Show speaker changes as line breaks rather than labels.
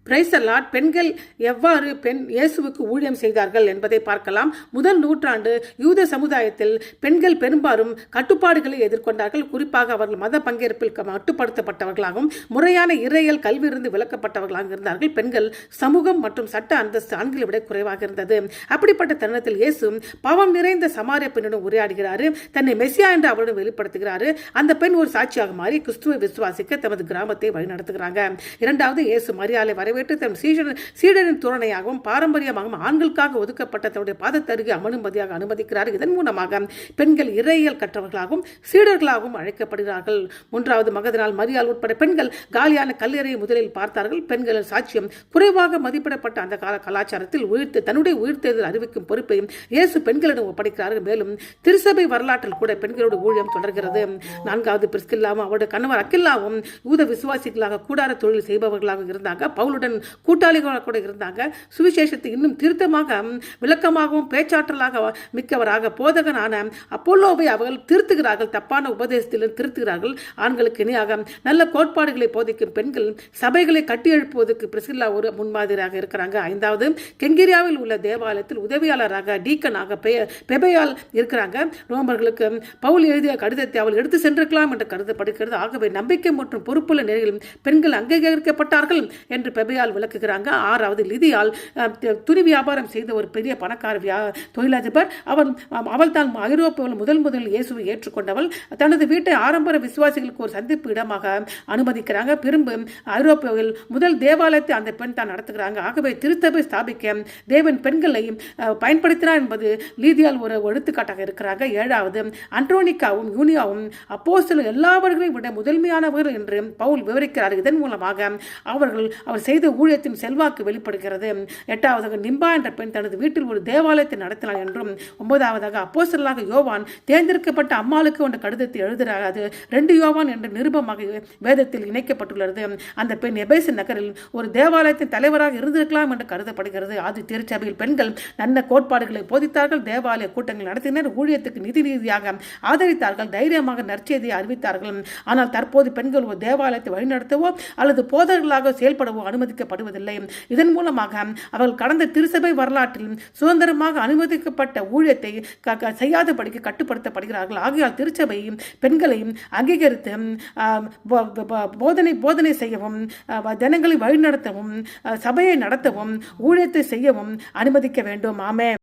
Praise the Lord. பெண்கள் எவ்வாறு இயேசுவுக்கு ஊழியம் செய்தார்கள் என்பதை பார்க்கலாம். முதல் நூற்றாண்டு யூத சமுதாயத்தில் பெண்கள் பெரும்பாலும் கட்டுப்பாடுகளை எதிர்கொண்டார்கள். குறிப்பாக அவர்கள் மத பங்கேற்பில் மட்டுப்படுத்தப்பட்டவர்களாகவும் முறையான இறையியல் கல்வியிலிருந்து விலக்கப்பட்டவர்களாக இருந்தார்கள். பெண்கள் சமூகம் மற்றும் சட்ட அந்தஸ்து ஆண்களை விட குறைவாக இருந்தது. அப்படிப்பட்ட தருணத்தில் இயேசு பாவம் நிறைந்த சமாரிய பெண்ணுடன் உரையாடுகிறார். தன்னை மெசியா என்று அவருடன் வெளிப்படுத்துகிறார். அந்த பெண் ஒரு சாட்சியாக மாறி கிறிஸ்துவை விசுவாசிக்க தமது கிராமத்தை வழிநடத்துகிறாங்க. இரண்டாவது, இயேசு மரியாதை வரவேற்று தன் சீடரின் துணையாகவும் பாரம்பரியமாகவும் ஆண்களுக்காக ஒதுக்கப்பட்ட தன்னுடைய பாதத்தருகே அனுமதியாக அனுமதிக்கிறார். இதன் மூலமாக பெண்கள் இறையியல் கற்றவர்களாகவும் சீடர்களாகவும் அழைக்கப்படுகிறார்கள். மூன்றாவது, மகதனால் மரியாள் உட்பட பெண்கள் காலியான கல்லறையை முதலில் பார்த்தார்கள். பெண்களின் சாட்சியம் குறைவாக மதிப்பிடப்பட்ட அந்த கால கலாச்சாரத்தில் தன்னுடைய உயிர்த்தெழுதல் அறிவிக்கும் பொறுப்பை இயேசு பெண்களிடம் ஒப்படைக்கிறார்கள். மேலும் திருசபை வரலாற்றில் கூட பெண்களோட ஊழியம் தொடர்கிறது. நான்காவது, பிரிஸ்கில்லாவும் அவருடைய கணவர் அக்கில்லாவும் யூத விசுவாசிகளாக கூடார தொழில் செய்பவர்களாக இருந்தாங்க. பவுலுடன் கூட்டாளிகளாக கூட இருந்தாங்க. சுவிசேஷத்தை இன்னும் திருத்தமாக விளக்கமாகவும் பேச்சாற்றலாக மிக்கவராக போதகனான அப்போலோவை அவர்கள் திருத்துகிறார்கள். தப்பான உபதேசத்திலும் திருத்துகிறார்கள். ஆண்களுக்கு இணையாக நல்ல கோட்பாடுகளை போதிக்கும் பெண்கள் சபைகளை கட்டி எழுப்புவதற்கு பிரிஸ்கில்லா ஒரு முன்மாதிரியாக இருக்கிறாங்க. ஐந்தாவது, கெங்கிரியாவில் உள்ள தேவாலயத்தில் உதவியாளராக டீக்கனாக பெபையால் இருக்கிறாங்க. ரோமர்களுக்கு பவுல் எழுதிய கடிதத்தை அவள் எடுத்து சென்றிருக்கலாம் என்று கருதப்படுகிறது. ஆகவே நம்பிக்கை மற்றும் பொறுப்புள்ள நிலையில் பெண்கள் அங்கீகரிக்கப்பட்டார்கள் என்று பெபையால் விளக்குகிறாங்க. ஆறாவது, லிதியால் துணி வியாபாரம் செய்த ஒரு பெரிய பணக்கார தொழிலதிபர். அவள் தான் ஐரோப்பாவில் முதல் இயேசுவை ஏற்றுக்கொண்டவள். தனது வீட்டை ஆரம்ப விசுவாசிகளுக்கு ஒரு சந்திப்பு இடமாக அனுமதிக்கிறாங்க. பிறகு ஐரோப்பாவில் முதல் தேவாலயத்தை அந்த பெண் தான் நடத்துகிறாங்க. ஆகவே திருத்தபை ஸ்தாபிக்க தேவன் பெண்களை பயன்படுத்தினார் என்பது லீதியால் ஒரு எடுத்துக்காட்டாக இருக்கிறாங்க. ஏழாவது, அன்ட்ரோனிக்காவும் யூனியாவும் அப்போஸ்தலர் எல்லாவர்களையும் விட முதன்மையானவர்கள் என்று பவுல் விவரிக்கிறார். இதன் மூலமாக அவர் செய்த ஊழியத்தின் செல்வாக்கு வெளிப்படுகிறது. எட்டாவதாக, நிம்பா என்ற பெண் தனது வீட்டில் ஒரு தேவாலயத்தை நடத்தினார் என்றும். ஒன்பதாவதாக, அப்போஸ்தலராக யோவான் தேர்ந்தெடுக்கப்பட்ட அம்மாளுக்கு ஒன்று கடிதத்தை எழுதுகிறார். அது 2 யோவான் என்ற நிருபமாக வேதத்தில் இணைக்கப்பட்டுள்ளது. அந்த பெண் எபேசு நகரில் ஒரு தேவாலயத்தின் தலைவராக இருந்திருக்கலாம் என்று கருதப்படுகிறது. அது திருச்சபையில் பெண்கள் நல்ல கோட்பாடுகளை போதித்தார்கள். தேவாலய கூட்டங்கள் நடத்தினர். ஊழியத்துக்கு நிதி ரீதியாக ஆதரித்தார்கள். தைரியமாக நற்செய்தியை அறிவித்தார்கள். ஆனால் தற்போது பெண்கள் ஒரு தேவாலயத்தை வழிநடத்தவோ அல்லது போதர்களாக செயல்படவோ அனுமதிக்கப்படுவதில்லை. இதன் மூலமாக அவர்கள் கடந்த திருச்சபை வரலாற்றில் சுதந்திரமாக அனுமதிக்கப்பட்ட ஊழியத்தை செய்யாதபடிக்கு கட்டுப்படுத்தப்படுகிறார்கள். ஆகையால் திருச்சபை பெண்களையும் அங்கீகரித்து போதனை செய்யவும் ஜனங்களை வழிநடத்தவும் சபையை நடத்தவும் ஊழியத்தை செய்யவும் அனுமதிக்க வேண்டும். ஆமென்.